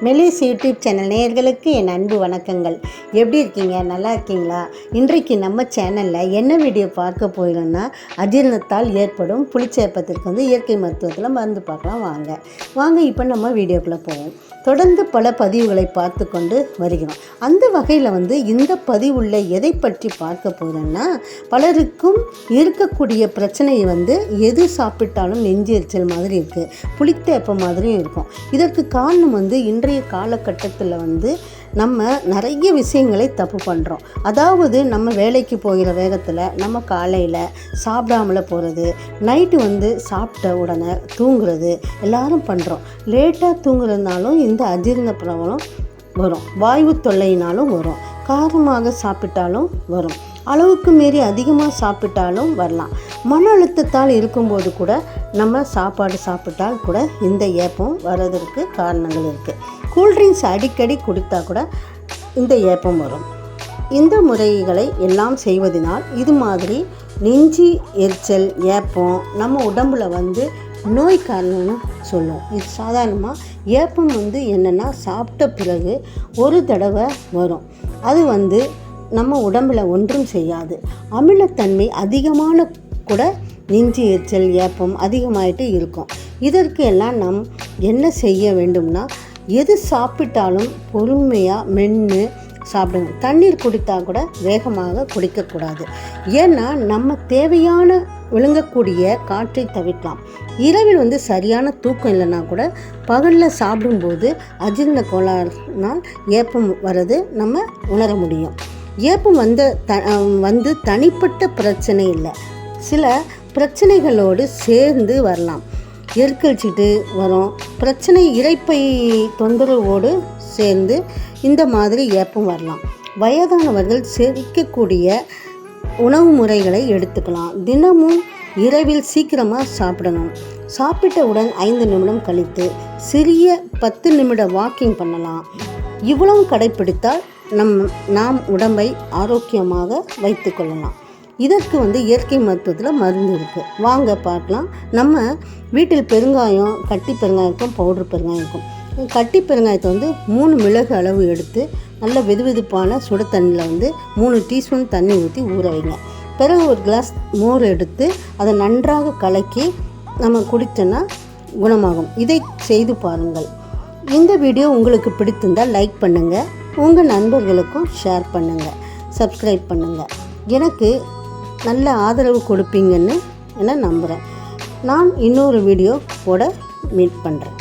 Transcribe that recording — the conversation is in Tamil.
மெலிஸ் யூடியூப் சேனல் நேயர்களுக்கு என் அன்பு வணக்கங்கள். எப்படி இருக்கீங்க? நல்லா இருக்கீங்களா? இன்றைக்கு நம்ம சேனலில் என்ன வீடியோ பார்க்க போயிடணும்னா, அஜீரணத்தால் ஏற்படும் புளிச்சேப்பத்திற்கு இயற்கை மருத்துவத்தில் மருந்து பார்க்கலாம். வாங்க இப்போ நம்ம வீடியோக்குள்ளே போவோம். தொடர்ந்து பல பதிவுகளை பார்த்து கொண்டு வருகிறோம். அந்த வகையில் இந்த பதிவுள்ள எதை பற்றி பார்க்க போகிறோன்னா, பலருக்கும் இருக்கக்கூடிய பிரச்சனையை எது சாப்பிட்டாலும் நெஞ்சு எரிச்சல் மாதிரி இருக்குது, புளித்தேப்பம் மாதிரியும் இருக்கும். இதற்கு காரணம் இன்றைய காலகட்டத்தில் நம்ம நிறைய விஷயங்களை தப்பு பண்ணுறோம். அதாவது நம்ம வேலைக்கு போகிற வேகத்தில் நம்ம காலையில் சாப்பிடாமல போகிறது, நைட்டு சாப்பிட்ட உடனே தூங்குறது எல்லாரும் பண்ணுறோம். லேட்டாக தூங்குறதுனாலும் இந்த அஜீரண ப்ராப்ளம் வரும், வாயு தொல்லையினாலும் வரும், காரமாக சாப்பிட்டாலும் வரும், அளவுக்கு மீறி அதிகமாக சாப்பிட்டாலும் வரலாம். மன அழுத்தத்தால் இருக்கும்போது கூட நம்ம சாப்பாடு சாப்பிட்டால் கூட இந்த ஏப்பம் வர்றதற்கு காரணங்கள் இருக்குது. கூல்ட்ரிங்க்ஸ் அடிக்கடி குடித்தா கூட இந்த ஏப்பம் வரும். இந்த முறைகளை எல்லாம் செய்வதனால் இது மாதிரி நெஞ்சு எரிச்சல் ஏப்பம் நம்ம உடம்பில் நோய் காரணம்னு சொல்லுவோம். இது சாதாரணமாக ஏப்பம் என்னென்னா, சாப்பிட்ட பிறகு ஒரு தடவை வரும். அது நம்ம உடம்பில் ஒன்றும் செய்யாது. அமிலத்தன்மை அதிகமான கூட நெஞ்சு எரிச்சல் ஏப்பம் அதிகமாகிட்டு இருக்கும். இதற்கு எல்லாம் நாம் என்ன செய்ய வேண்டும்னா, எது சாப்பிட்டாலும் பொறுமையாக மென்று சாப்பிடுங்க. தண்ணீர் குடித்தா கூட வேகமாக குடிக்கக்கூடாது. ஏன்னா நம்ம தேவையான விழுங்கக்கூடிய காற்றை தவிர்க்கலாம். இரவில் சரியான தூக்கம் இல்லைன்னா கூட பகலில் சாப்பிடும்போது அஜீரண கோளாறுனால் ஏப்பம் வர்றது நம்ம உணர முடியும். ஏப்பம் தனிப்பட்ட பிரச்சனை இல்லை, சில பிரச்சனைகளோடு சேர்ந்து வரலாம். எரிக்கல்ச்சிட்டு வரும் பிரச்சனை, இரைப்பை தொந்தரவோடு சேர்ந்து இந்த மாதிரி ஏப்பம் வரலாம். வயதானவர்கள் செரிக்கக்கூடிய உணவு முறைகளை எடுத்துக்கலாம். தினமும் இரவில் சீக்கிரமாக சாப்பிடணும். சாப்பிட்டவுடன் 5 நிமிடம் கழித்து சிறிய 10 நிமிட வாக்கிங் பண்ணலாம். இவ்வளவு கடைப்பிடித்தால் நாம் உடம்பை ஆரோக்கியமாக வைத்து கொள்ளலாம். இதற்கு இயற்கை மருத்துவத்தில் மருந்து இருக்குது, வாங்க பார்க்கலாம். நம்ம வீட்டில் பெருங்காயம், கட்டி பெருங்காயம் இருக்கும், பவுடர் பெருங்காயம் இருக்கும். கட்டி பெருங்காயத்தை 3 மிளகு அளவு எடுத்து நல்ல வெதுவெதுப்பான சுட தண்ணியில் 3 டீஸ்பூன் தண்ணி ஊற்றி ஊற வைங்க. பிறகு ஒரு கிளாஸ் மோர் எடுத்து அதை நன்றாக கலக்கி நம்ம குடித்தோன்னா குணமாகும். இதை செய்து பாருங்கள். இந்த வீடியோ உங்களுக்கு பிடித்திருந்தால் லைக் பண்ணுங்கள், உங்கள் நண்பர்களுக்கும் ஷேர் பண்ணுங்கள், சப்ஸ்கிரைப் பண்ணுங்கள். எனக்கு நல்ல ஆதரவு கொடுப்பீங்கன்னு நம்புகிறேன். நான் இன்னொரு வீடியோ மீட் பண்ணுறேன்.